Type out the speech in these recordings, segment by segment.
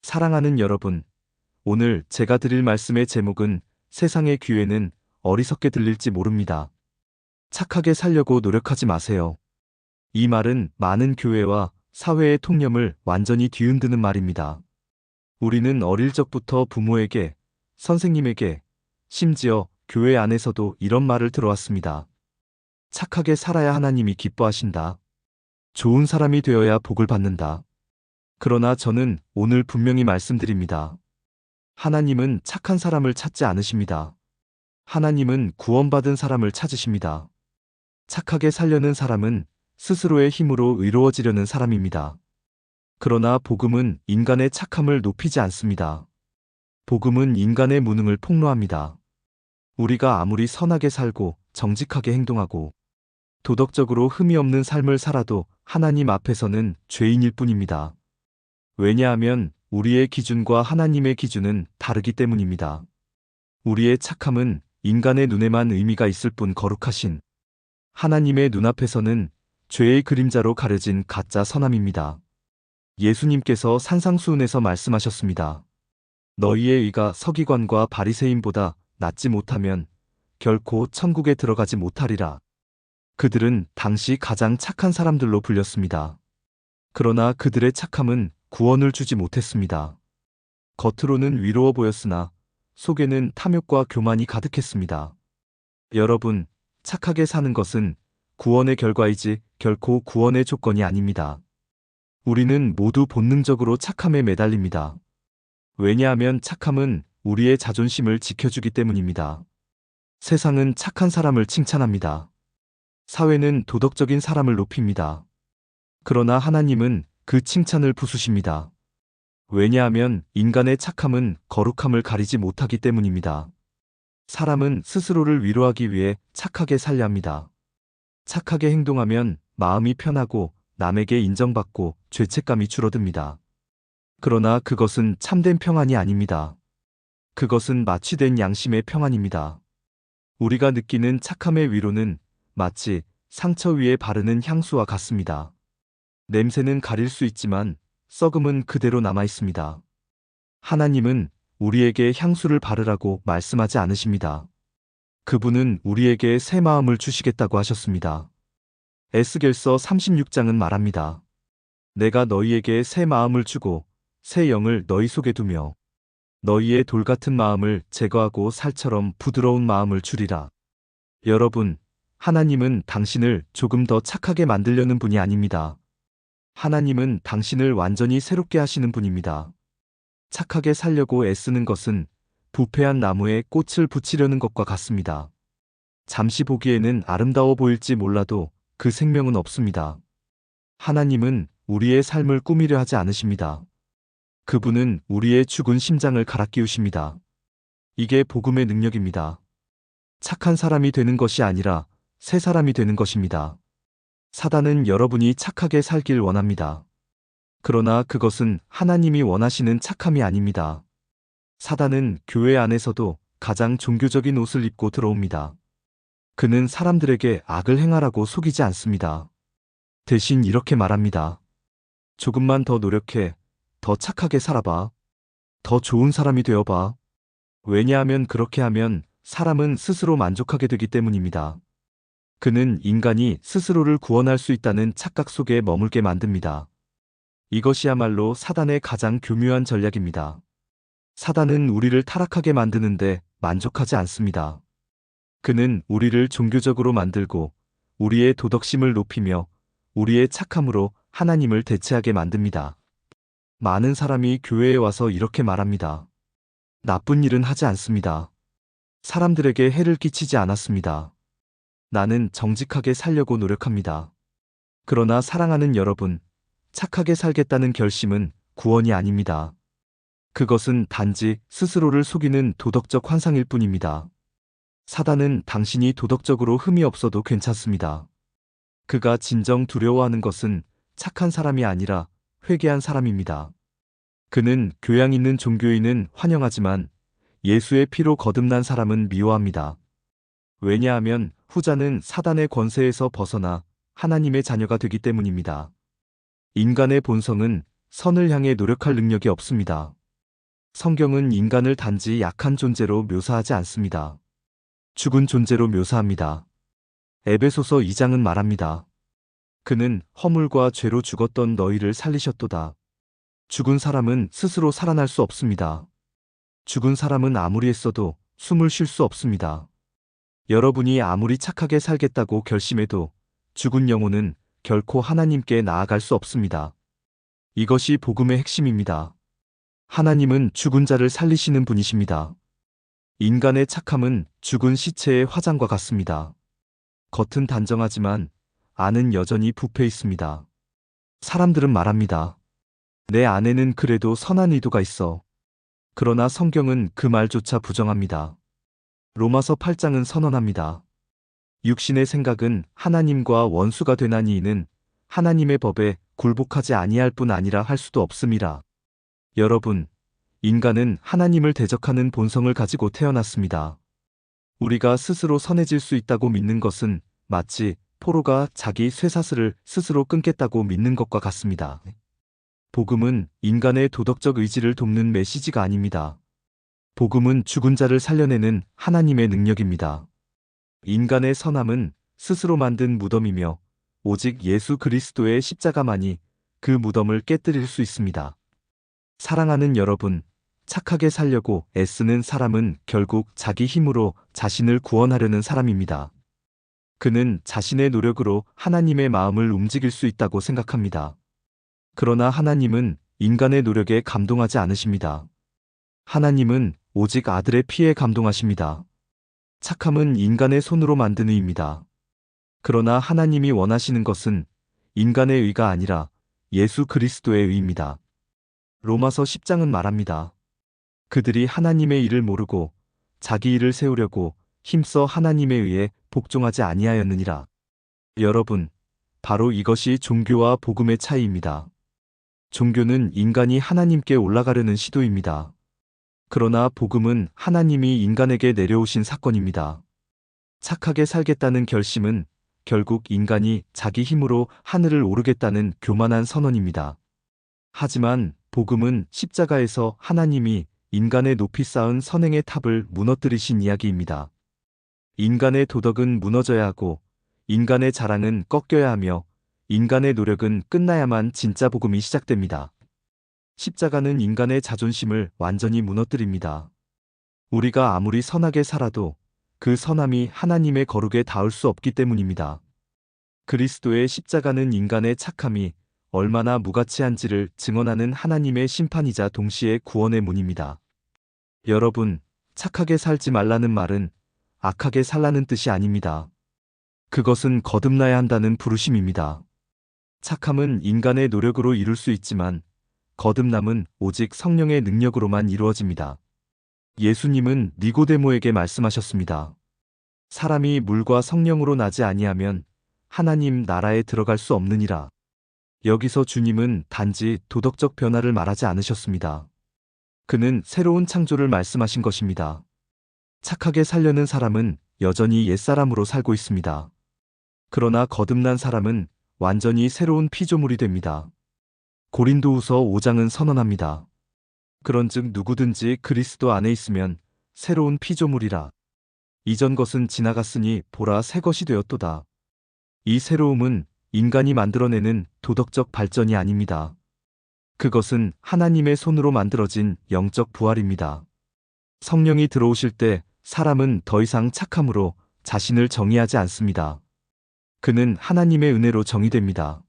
사랑하는 여러분, 오늘 제가 드릴 말씀의 제목은 세상의 기회는 어리석게 들릴지 모릅니다. 착하게 살려고 노력하지 마세요. 이 말은 많은 교회와 사회의 통념을 완전히 뒤흔드는 말입니다. 우리는 어릴 적부터 부모에게, 선생님에게, 심지어 교회 안에서도 이런 말을 들어왔습니다. 착하게 살아야 하나님이 기뻐하신다. 좋은 사람이 되어야 복을 받는다. 그러나 저는 오늘 분명히 말씀드립니다. 하나님은 착한 사람을 찾지 않으십니다. 하나님은 구원받은 사람을 찾으십니다. 착하게 살려는 사람은 스스로의 힘으로 의로워지려는 사람입니다. 그러나 복음은 인간의 착함을 높이지 않습니다. 복음은 인간의 무능을 폭로합니다. 우리가 아무리 선하게 살고 정직하게 행동하고 도덕적으로 흠이 없는 삶을 살아도 하나님 앞에서는 죄인일 뿐입니다. 왜냐하면 우리의 기준과 하나님의 기준은 다르기 때문입니다. 우리의 착함은 인간의 눈에만 의미가 있을 뿐 거룩하신 하나님의 눈앞에서는 죄의 그림자로 가려진 가짜 선함입니다. 예수님께서 산상수훈에서 말씀하셨습니다. 너희의 의가 서기관과 바리새인보다 낫지 못하면 결코 천국에 들어가지 못하리라. 그들은 당시 가장 착한 사람들로 불렸습니다. 그러나 그들의 착함은 구원을 주지 못했습니다. 겉으로는 위로워 보였으나 속에는 탐욕과 교만이 가득했습니다. 여러분, 착하게 사는 것은 구원의 결과이지 결코 구원의 조건이 아닙니다. 우리는 모두 본능적으로 착함에 매달립니다. 왜냐하면 착함은 우리의 자존심을 지켜주기 때문입니다. 세상은 착한 사람을 칭찬합니다. 사회는 도덕적인 사람을 높입니다. 그러나 하나님은 그 칭찬을 부수십니다. 왜냐하면 인간의 착함은 거룩함을 가리지 못하기 때문입니다. 사람은 스스로를 위로하기 위해 착하게 살려 합니다. 착하게 행동하면 마음이 편하고 남에게 인정받고 죄책감이 줄어듭니다. 그러나 그것은 참된 평안이 아닙니다. 그것은 마취된 양심의 평안입니다. 우리가 느끼는 착함의 위로는 마치 상처 위에 바르는 향수와 같습니다. 냄새는 가릴 수 있지만 썩음은 그대로 남아 있습니다. 하나님은 우리에게 향수를 바르라고 말씀하지 않으십니다. 그분은 우리에게 새 마음을 주시겠다고 하셨습니다. 에스겔서 36장은 말합니다. 내가 너희에게 새 마음을 주고 새 영을 너희 속에 두며 너희의 돌 같은 마음을 제거하고 살처럼 부드러운 마음을 주리라. 여러분, 하나님은 당신을 조금 더 착하게 만들려는 분이 아닙니다. 하나님은 당신을 완전히 새롭게 하시는 분입니다. 착하게 살려고 애쓰는 것은 부패한 나무에 꽃을 붙이려는 것과 같습니다. 잠시 보기에는 아름다워 보일지 몰라도 그 생명은 없습니다. 하나님은 우리의 삶을 꾸미려 하지 않으십니다. 그분은 우리의 죽은 심장을 갈아 끼우십니다. 이게 복음의 능력입니다. 착한 사람이 되는 것이 아니라 새 사람이 되는 것입니다. 사단은 여러분이 착하게 살길 원합니다. 그러나 그것은 하나님이 원하시는 착함이 아닙니다. 사단은 교회 안에서도 가장 종교적인 옷을 입고 들어옵니다. 그는 사람들에게 악을 행하라고 속이지 않습니다. 대신 이렇게 말합니다. 조금만 더 노력해. 더 착하게 살아봐. 더 좋은 사람이 되어봐. 왜냐하면 그렇게 하면 사람은 스스로 만족하게 되기 때문입니다. 그는 인간이 스스로를 구원할 수 있다는 착각 속에 머물게 만듭니다. 이것이야말로 사단의 가장 교묘한 전략입니다. 사단은 우리를 타락하게 만드는데 만족하지 않습니다. 그는 우리를 종교적으로 만들고 우리의 도덕심을 높이며 우리의 착함으로 하나님을 대체하게 만듭니다. 많은 사람이 교회에 와서 이렇게 말합니다. 나쁜 일은 하지 않습니다. 사람들에게 해를 끼치지 않았습니다. 나는 정직하게 살려고 노력합니다. 그러나 사랑하는 여러분, 착하게 살겠다는 결심은 구원이 아닙니다. 그것은 단지 스스로를 속이는 도덕적 환상일 뿐입니다. 사단은 당신이 도덕적으로 흠이 없어도 괜찮습니다. 그가 진정 두려워하는 것은 착한 사람이 아니라 회개한 사람입니다. 그는 교양 있는 종교인은 환영하지만 예수의 피로 거듭난 사람은 미워합니다. 왜냐하면 후자는 사단의 권세에서 벗어나 하나님의 자녀가 되기 때문입니다. 인간의 본성은 선을 향해 노력할 능력이 없습니다. 성경은 인간을 단지 약한 존재로 묘사하지 않습니다. 죽은 존재로 묘사합니다. 에베소서 2장은 말합니다. 그는 허물과 죄로 죽었던 너희를 살리셨도다. 죽은 사람은 스스로 살아날 수 없습니다. 죽은 사람은 아무리 했어도 숨을 쉴 수 없습니다. 여러분이 아무리 착하게 살겠다고 결심해도 죽은 영혼은 결코 하나님께 나아갈 수 없습니다. 이것이 복음의 핵심입니다. 하나님은 죽은 자를 살리시는 분이십니다. 인간의 착함은 죽은 시체의 화장과 같습니다. 겉은 단정하지만 안은 여전히 부패 있습니다. 사람들은 말합니다. 내 안에는 그래도 선한 의도가 있어. 그러나 성경은 그 말조차 부정합니다. 로마서 8장은 선언합니다. 육신의 생각은 하나님과 원수가 되나니 이는 하나님의 법에 굴복하지 아니할 뿐 아니라 할 수도 없음이라. 여러분, 인간은 하나님을 대적하는 본성을 가지고 태어났습니다. 우리가 스스로 선해질 수 있다고 믿는 것은 마치 포로가 자기 쇠사슬을 스스로 끊겠다고 믿는 것과 같습니다. 복음은 인간의 도덕적 의지를 돕는 메시지가 아닙니다. 복음은 죽은 자를 살려내는 하나님의 능력입니다. 인간의 선함은 스스로 만든 무덤이며 오직 예수 그리스도의 십자가만이 그 무덤을 깨뜨릴 수 있습니다. 사랑하는 여러분, 착하게 살려고 애쓰는 사람은 결국 자기 힘으로 자신을 구원하려는 사람입니다. 그는 자신의 노력으로 하나님의 마음을 움직일 수 있다고 생각합니다. 그러나 하나님은 인간의 노력에 감동하지 않으십니다. 하나님은 오직 아들의 피에 감동하십니다. 착함은 인간의 손으로 만든 의입니다. 그러나 하나님이 원하시는 것은 인간의 의가 아니라 예수 그리스도의 의입니다. 로마서 10장은 말합니다. 그들이 하나님의 일을 모르고 자기 일을 세우려고 힘써 하나님에 의해 복종하지 아니하였느니라. 여러분, 바로 이것이 종교와 복음의 차이입니다. 종교는 인간이 하나님께 올라가려는 시도입니다. 그러나 복음은 하나님이 인간에게 내려오신 사건입니다. 착하게 살겠다는 결심은 결국 인간이 자기 힘으로 하늘을 오르겠다는 교만한 선언입니다. 하지만 복음은 십자가에서 하나님이 인간의 높이 쌓은 선행의 탑을 무너뜨리신 이야기입니다. 인간의 도덕은 무너져야 하고 인간의 자랑은 꺾여야 하며 인간의 노력은 끝나야만 진짜 복음이 시작됩니다. 십자가는 인간의 자존심을 완전히 무너뜨립니다. 우리가 아무리 선하게 살아도 그 선함이 하나님의 거룩에 닿을 수 없기 때문입니다. 그리스도의 십자가는 인간의 착함이 얼마나 무가치한지를 증언하는 하나님의 심판이자 동시에 구원의 문입니다. 여러분, 착하게 살지 말라는 말은 악하게 살라는 뜻이 아닙니다. 그것은 거듭나야 한다는 부르심입니다. 착함은 인간의 노력으로 이룰 수 있지만 거듭남은 오직 성령의 능력으로만 이루어집니다. 예수님은 니고데모에게 말씀하셨습니다. 사람이 물과 성령으로 나지 아니하면 하나님 나라에 들어갈 수 없느니라. 여기서 주님은 단지 도덕적 변화를 말하지 않으셨습니다. 그는 새로운 창조를 말씀하신 것입니다. 착하게 살려는 사람은 여전히 옛사람으로 살고 있습니다. 그러나 거듭난 사람은 완전히 새로운 피조물이 됩니다. 고린도후서 5장은 선언합니다. 그런즉 누구든지 그리스도 안에 있으면 새로운 피조물이라. 이전 것은 지나갔으니 보라 새 것이 되었도다. 이 새로움은 인간이 만들어내는 도덕적 발전이 아닙니다. 그것은 하나님의 손으로 만들어진 영적 부활입니다. 성령이 들어오실 때 사람은 더 이상 착함으로 자신을 정의하지 않습니다. 그는 하나님의 은혜로 정의됩니다.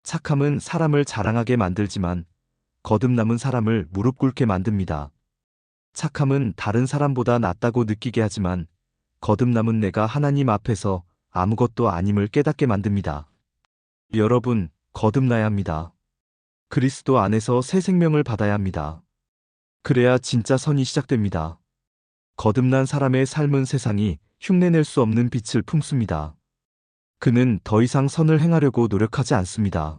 착함은 사람을 자랑하게 만들지만 거듭남은 사람을 무릎 꿇게 만듭니다. 착함은 다른 사람보다 낫다고 느끼게 하지만 거듭남은 내가 하나님 앞에서 아무것도 아님을 깨닫게 만듭니다. 여러분, 거듭나야 합니다. 그리스도 안에서 새 생명을 받아야 합니다. 그래야 진짜 선이 시작됩니다. 거듭난 사람의 삶은 세상이 흉내낼 수 없는 빛을 품습니다. 그는 더 이상 선을 행하려고 노력하지 않습니다.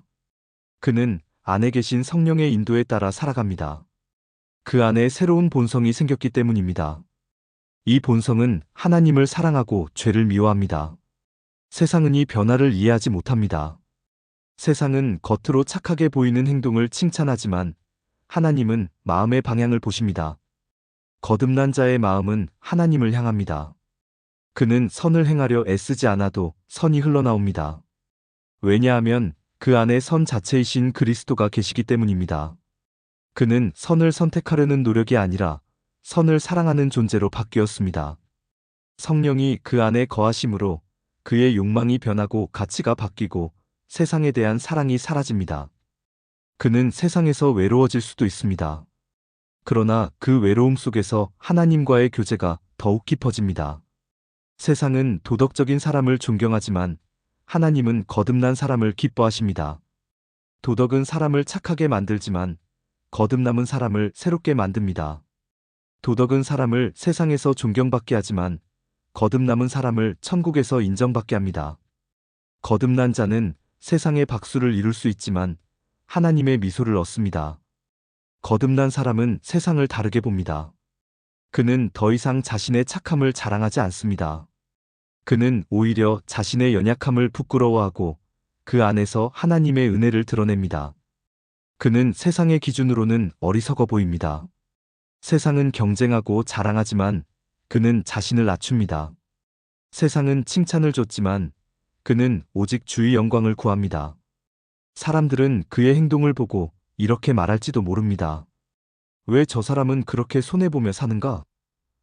그는 안에 계신 성령의 인도에 따라 살아갑니다. 그 안에 새로운 본성이 생겼기 때문입니다. 이 본성은 하나님을 사랑하고 죄를 미워합니다. 세상은 이 변화를 이해하지 못합니다. 세상은 겉으로 착하게 보이는 행동을 칭찬하지만 하나님은 마음의 방향을 보십니다. 거듭난 자의 마음은 하나님을 향합니다. 그는 선을 행하려 애쓰지 않아도 선이 흘러나옵니다. 왜냐하면 그 안에 선 자체이신 그리스도가 계시기 때문입니다. 그는 선을 선택하려는 노력이 아니라 선을 사랑하는 존재로 바뀌었습니다. 성령이 그 안에 거하심으로 그의 욕망이 변하고 가치가 바뀌고 세상에 대한 사랑이 사라집니다. 그는 세상에서 외로워질 수도 있습니다. 그러나 그 외로움 속에서 하나님과의 교제가 더욱 깊어집니다. 세상은 도덕적인 사람을 존경하지만 하나님은 거듭난 사람을 기뻐하십니다. 도덕은 사람을 착하게 만들지만 거듭남은 사람을 새롭게 만듭니다. 도덕은 사람을 세상에서 존경받게 하지만 거듭남은 사람을 천국에서 인정받게 합니다. 거듭난 자는 세상의 박수를 이룰 수 있지만 하나님의 미소를 얻습니다. 거듭난 사람은 세상을 다르게 봅니다. 그는 더 이상 자신의 착함을 자랑하지 않습니다. 그는 오히려 자신의 연약함을 부끄러워하고 그 안에서 하나님의 은혜를 드러냅니다. 그는 세상의 기준으로는 어리석어 보입니다. 세상은 경쟁하고 자랑하지만 그는 자신을 낮춥니다. 세상은 칭찬을 줬지만 그는 오직 주의 영광을 구합니다. 사람들은 그의 행동을 보고 이렇게 말할지도 모릅니다. 왜 저 사람은 그렇게 손해보며 사는가?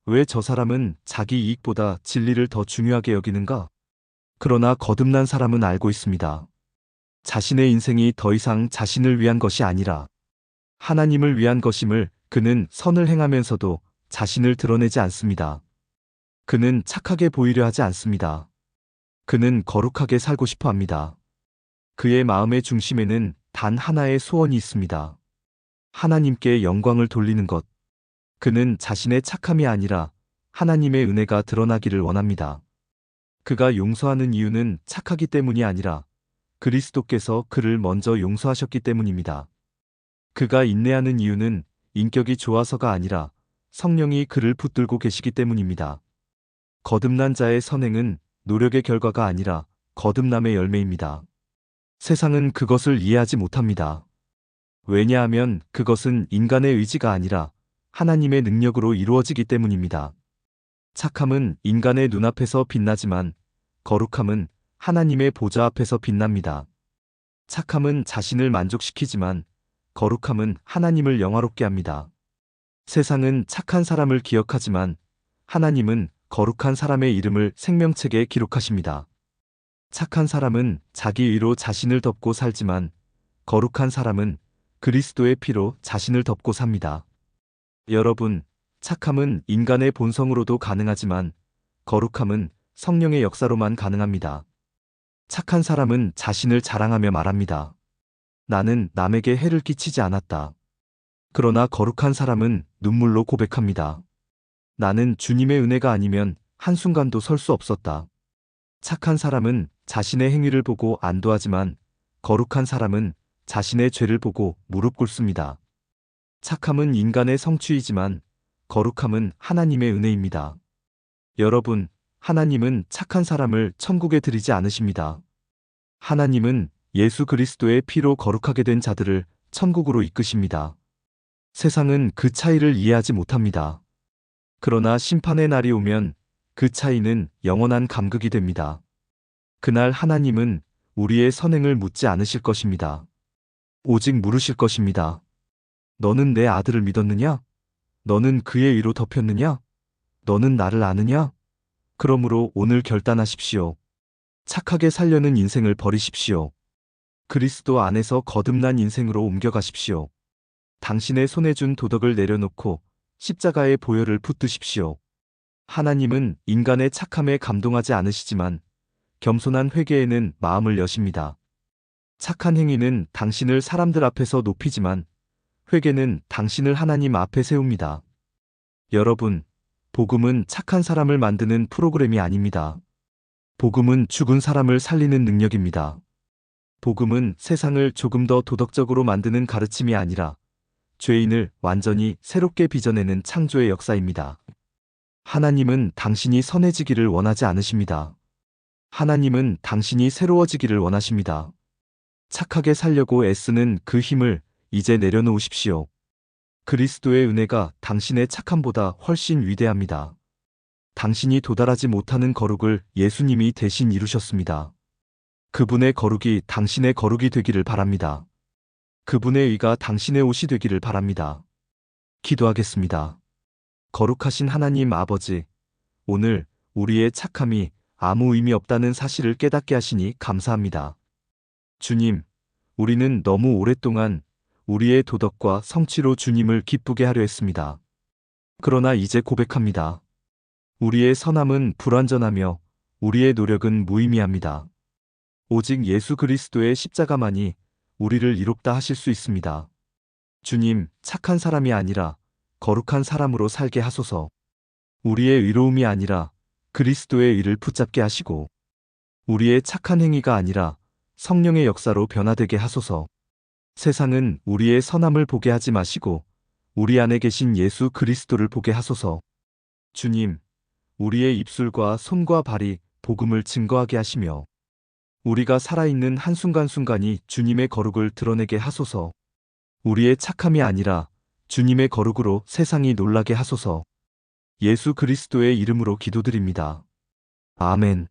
왜 저 사람은 자기 이익보다 진리를 더 중요하게 여기는가? 그러나 거듭난 사람은 알고 있습니다. 자신의 인생이 더 이상 자신을 위한 것이 아니라 하나님을 위한 것임을. 그는 선을 행하면서도 자신을 드러내지 않습니다. 그는 착하게 보이려 하지 않습니다. 그는 거룩하게 살고 싶어 합니다. 그의 마음의 중심에는 단 하나의 소원이 있습니다. 하나님께 영광을 돌리는 것. 그는 자신의 착함이 아니라 하나님의 은혜가 드러나기를 원합니다. 그가 용서하는 이유는 착하기 때문이 아니라 그리스도께서 그를 먼저 용서하셨기 때문입니다. 그가 인내하는 이유는 인격이 좋아서가 아니라 성령이 그를 붙들고 계시기 때문입니다. 거듭난 자의 선행은 노력의 결과가 아니라 거듭남의 열매입니다. 세상은 그것을 이해하지 못합니다. 왜냐하면 그것은 인간의 의지가 아니라 하나님의 능력으로 이루어지기 때문입니다. 착함은 인간의 눈앞에서 빛나지만 거룩함은 하나님의 보좌 앞에서 빛납니다. 착함은 자신을 만족시키지만 거룩함은 하나님을 영화롭게 합니다. 세상은 착한 사람을 기억하지만 하나님은 거룩한 사람의 이름을 생명책에 기록하십니다. 착한 사람은 자기 의로 자신을 덮고 살지만 거룩한 사람은 그리스도의 피로 자신을 덮고 삽니다. 여러분, 착함은 인간의 본성으로도 가능하지만 거룩함은 성령의 역사로만 가능합니다. 착한 사람은 자신을 자랑하며 말합니다. 나는 남에게 해를 끼치지 않았다. 그러나 거룩한 사람은 눈물로 고백합니다. 나는 주님의 은혜가 아니면 한순간도 설 수 없었다. 착한 사람은 자신의 행위를 보고 안도하지만 거룩한 사람은 자신의 죄를 보고 무릎 꿇습니다. 착함은 인간의 성취이지만 거룩함은 하나님의 은혜입니다. 여러분, 하나님은 착한 사람을 천국에 들이지 않으십니다. 하나님은 예수 그리스도의 피로 거룩하게 된 자들을 천국으로 이끄십니다. 세상은 그 차이를 이해하지 못합니다. 그러나 심판의 날이 오면 그 차이는 영원한 감극이 됩니다. 그날 하나님은 우리의 선행을 묻지 않으실 것입니다. 오직 물으실 것입니다. 너는 내 아들을 믿었느냐? 너는 그의 의로 덮였느냐? 너는 나를 아느냐? 그러므로 오늘 결단하십시오. 착하게 살려는 인생을 버리십시오. 그리스도 안에서 거듭난 인생으로 옮겨가십시오. 당신의 손에 준 도덕을 내려놓고 십자가의 보혈을 붙드십시오. 하나님은 인간의 착함에 감동하지 않으시지만 겸손한 회개에는 마음을 여십니다. 착한 행위는 당신을 사람들 앞에서 높이지만 회개는 당신을 하나님 앞에 세웁니다. 여러분, 복음은 착한 사람을 만드는 프로그램이 아닙니다. 복음은 죽은 사람을 살리는 능력입니다. 복음은 세상을 조금 더 도덕적으로 만드는 가르침이 아니라 죄인을 완전히 새롭게 빚어내는 창조의 역사입니다. 하나님은 당신이 선해지기를 원하지 않으십니다. 하나님은 당신이 새로워지기를 원하십니다. 착하게 살려고 애쓰는 그 힘을 이제 내려놓으십시오. 그리스도의 은혜가 당신의 착함보다 훨씬 위대합니다. 당신이 도달하지 못하는 거룩을 예수님이 대신 이루셨습니다. 그분의 거룩이 당신의 거룩이 되기를 바랍니다. 그분의 의가 당신의 옷이 되기를 바랍니다. 기도하겠습니다. 거룩하신 하나님 아버지, 오늘 우리의 착함이 아무 의미 없다는 사실을 깨닫게 하시니 감사합니다. 주님, 우리는 너무 오랫동안 우리의 도덕과 성취로 주님을 기쁘게 하려 했습니다. 그러나 이제 고백합니다. 우리의 선함은 불완전하며 우리의 노력은 무의미합니다. 오직 예수 그리스도의 십자가만이 우리를 이롭다 하실 수 있습니다. 주님, 착한 사람이 아니라 거룩한 사람으로 살게 하소서. 우리의 의로움이 아니라 그리스도의 의를 붙잡게 하시고, 우리의 착한 행위가 아니라 성령의 역사로 변화되게 하소서. 세상은 우리의 선함을 보게 하지 마시고 우리 안에 계신 예수 그리스도를 보게 하소서. 주님, 우리의 입술과 손과 발이 복음을 증거하게 하시며 우리가 살아있는 한순간순간이 주님의 거룩을 드러내게 하소서. 우리의 착함이 아니라 주님의 거룩으로 세상이 놀라게 하소서. 예수 그리스도의 이름으로 기도드립니다. 아멘.